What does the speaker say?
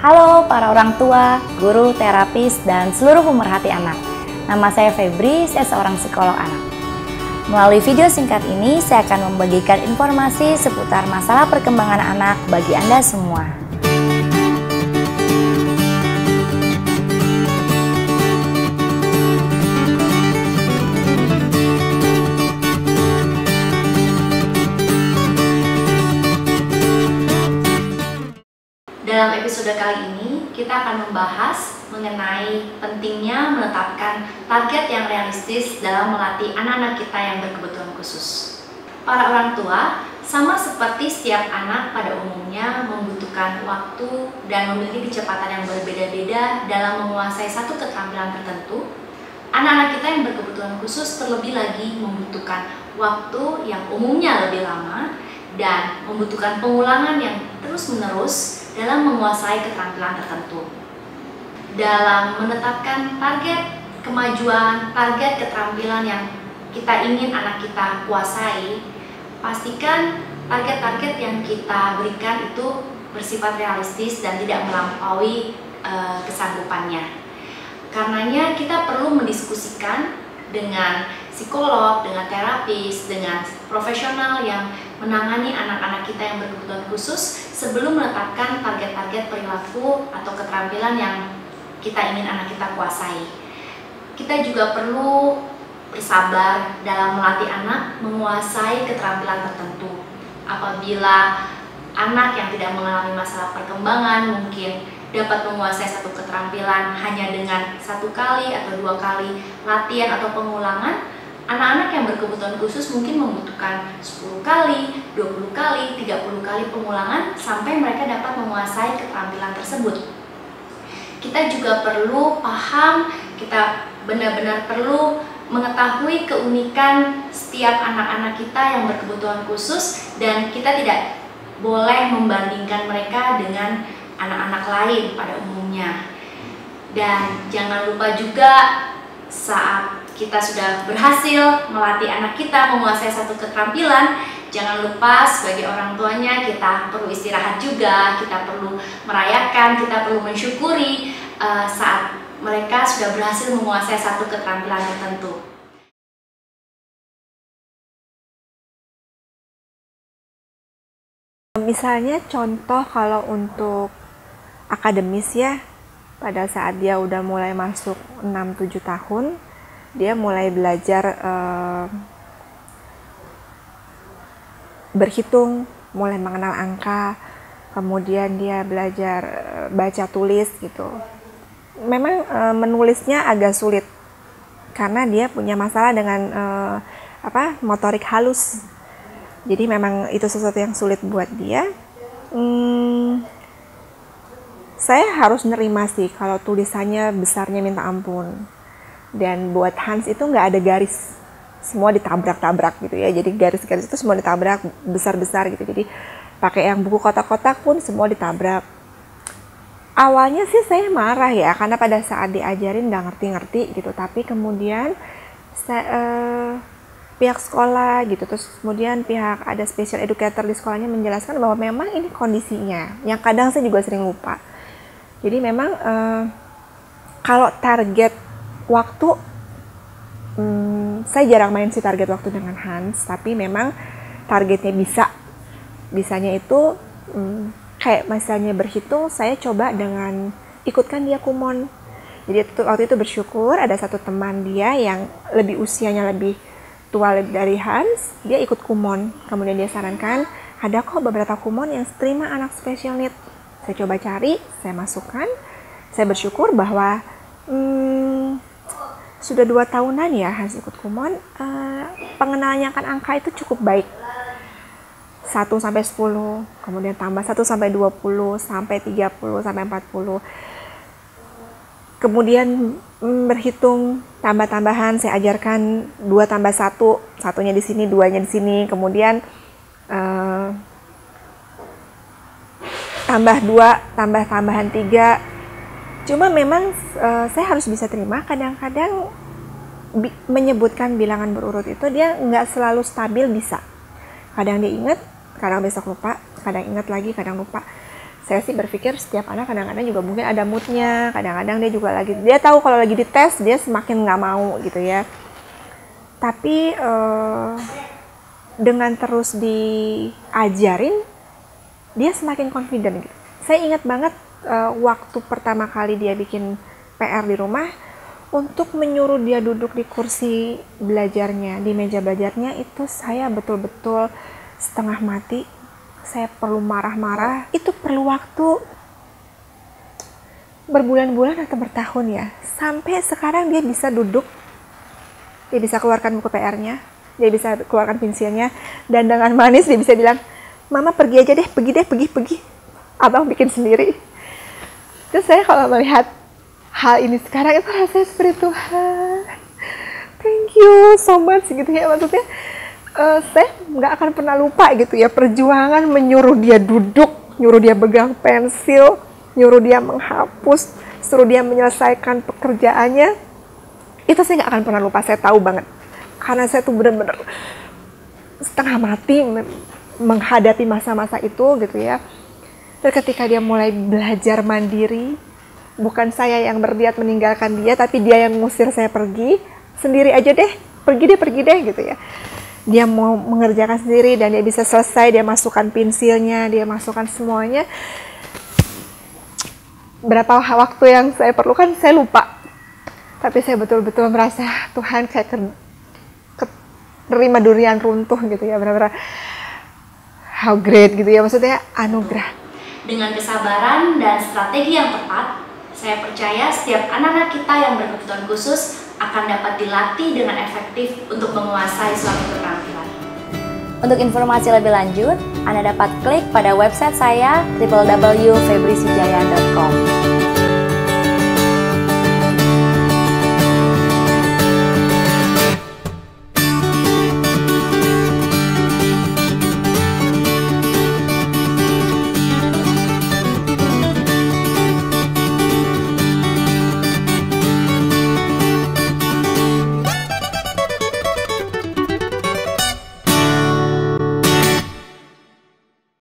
Halo para orang tua, guru, terapis, dan seluruh pemerhati anak. Nama saya Febri, saya seorang psikolog anak. Melalui video singkat ini, saya akan membagikan informasi seputar masalah perkembangan anak bagi Anda semua. Dalam episode kali ini, kita akan membahas mengenai pentingnya menetapkan target yang realistis dalam melatih anak-anak kita yang berkebutuhan khusus. Para orang tua, sama seperti setiap anak pada umumnya membutuhkan waktu dan memiliki kecepatan yang berbeda-beda dalam menguasai satu keterampilan tertentu, anak-anak kita yang berkebutuhan khusus terlebih lagi membutuhkan waktu yang umumnya lebih lama dan membutuhkan pengulangan yang terus-menerus dalam menguasai keterampilan tertentu. Dalam menetapkan target kemajuan, target keterampilan yang kita ingin anak kita kuasai, pastikan target-target yang kita berikan itu bersifat realistis dan tidak melampaui kesanggupannya. Karenanya kita perlu mendiskusikan dengan psikolog, dengan terapis, dengan profesional yang menangani anak-anak kita yang berkebutuhan khusus sebelum menetapkan target-target perilaku atau keterampilan yang kita ingin anak kita kuasai. Kita juga perlu bersabar dalam melatih anak menguasai keterampilan tertentu. Apabila anak yang tidak mengalami masalah perkembangan mungkin dapat menguasai satu keterampilan hanya dengan 1 kali atau 2 kali latihan atau pengulangan, anak-anak yang berkebutuhan khusus mungkin membutuhkan 10 kali, 20 kali, 30 kali pengulangan sampai mereka dapat menguasai keterampilan tersebut. Kita juga perlu paham, kita benar-benar perlu mengetahui keunikan setiap anak-anak kita yang berkebutuhan khusus dan kita tidak boleh membandingkan mereka dengan anak-anak lain pada umumnya. Dan jangan lupa juga saat kita sudah berhasil melatih anak kita menguasai satu keterampilan, jangan lupa sebagai orang tuanya kita perlu istirahat juga, kita perlu merayakan, kita perlu mensyukuri saat mereka sudah berhasil menguasai satu keterampilan tertentu. Misalnya contoh kalau untuk akademis ya, pada saat dia udah mulai masuk 6-7 tahun, dia mulai belajar berhitung, mulai mengenal angka, kemudian dia belajar baca tulis gitu. Memang menulisnya agak sulit karena dia punya masalah dengan motorik halus. Jadi memang itu sesuatu yang sulit buat dia. Saya harus nerima sih kalau tulisannya besarnya minta ampun. Dan buat Hans itu nggak ada garis, semua ditabrak-tabrak gitu ya. Jadi garis-garis itu semua ditabrak besar-besar gitu. Jadi pakai yang buku kotak-kotak pun semua ditabrak. Awalnya sih saya marah ya, karena pada saat diajarin nggak ngerti-ngerti gitu. Tapi kemudian pihak sekolah gitu, terus kemudian pihak ada special educator di sekolahnya menjelaskan bahwa memang ini kondisinya. Yang kadang saya juga sering lupa. Jadi memang kalau target waktu, saya jarang main sih target waktu dengan Hans, tapi memang targetnya bisanya itu kayak misalnya berhitung, saya coba dengan ikutkan dia kumon. Jadi waktu itu bersyukur ada satu teman dia yang usianya lebih tua dari Hans, dia ikut kumon. Kemudian dia sarankan ada kok beberapa kumon yang terima anak special need. Saya coba cari, saya masukkan. Saya bersyukur bahwa sudah 2 tahunan ya Hans ikut kumon, pengenalannya akan angka itu cukup baik. 1-10, kemudian tambah 1-20, sampai 30, sampai 40. Kemudian berhitung tambah-tambahan, saya ajarkan 2 tambah 1, satunya di sini, 2-nya di sini, kemudian tambah 2, tambahan 3. Cuma memang saya harus bisa terima, kadang-kadang menyebutkan bilangan berurut itu dia nggak selalu stabil bisa. Kadang dia ingat, kadang besok lupa, kadang ingat lagi, kadang lupa. Saya sih berpikir setiap anak kadang-kadang juga mungkin ada moodnya, kadang-kadang dia juga dia tahu kalau lagi dites dia semakin nggak mau gitu ya. Tapi dengan terus diajarin, dia semakin confident gitu. Saya ingat banget waktu pertama kali dia bikin PR di rumah, untuk menyuruh dia duduk di kursi belajarnya, di meja belajarnya, itu saya betul-betul setengah mati. Saya perlu marah-marah, itu perlu waktu berbulan-bulan atau bertahun ya. Sampai sekarang dia bisa duduk, dia bisa keluarkan buku PR-nya, dia bisa keluarkan pensilnya, dan dengan manis dia bisa bilang, "Mama pergi aja deh, pergi. Abang bikin sendiri." Terus saya kalau melihat hal ini sekarang itu rasanya seperti Tuhan, thank you so much gitu ya. Maksudnya saya nggak akan pernah lupa gitu ya, perjuangan menyuruh dia duduk, nyuruh dia pegang pensil, nyuruh dia menghapus, suruh dia menyelesaikan pekerjaannya. Itu saya nggak akan pernah lupa, saya tahu banget. Karena saya tuh benar-benar setengah mati menghadapi masa-masa itu gitu ya. Dan ketika dia mulai belajar mandiri, bukan saya yang berniat meninggalkan dia, tapi dia yang ngusir saya pergi, sendiri aja deh, pergi deh gitu ya. Dia mau mengerjakan sendiri dan dia bisa selesai, dia masukkan pensilnya, dia masukkan semuanya. Berapa waktu yang saya perlukan, saya lupa. Tapi saya betul-betul merasa Tuhan kayak terima durian runtuh gitu ya, benar-benar how great gitu ya, maksudnya anugerah. Dengan kesabaran dan strategi yang tepat, saya percaya setiap anak-anak kita yang berkebutuhan khusus akan dapat dilatih dengan efektif untuk menguasai suatu keterampilan. Untuk informasi lebih lanjut, Anda dapat klik pada website saya www.febrisijaya.com.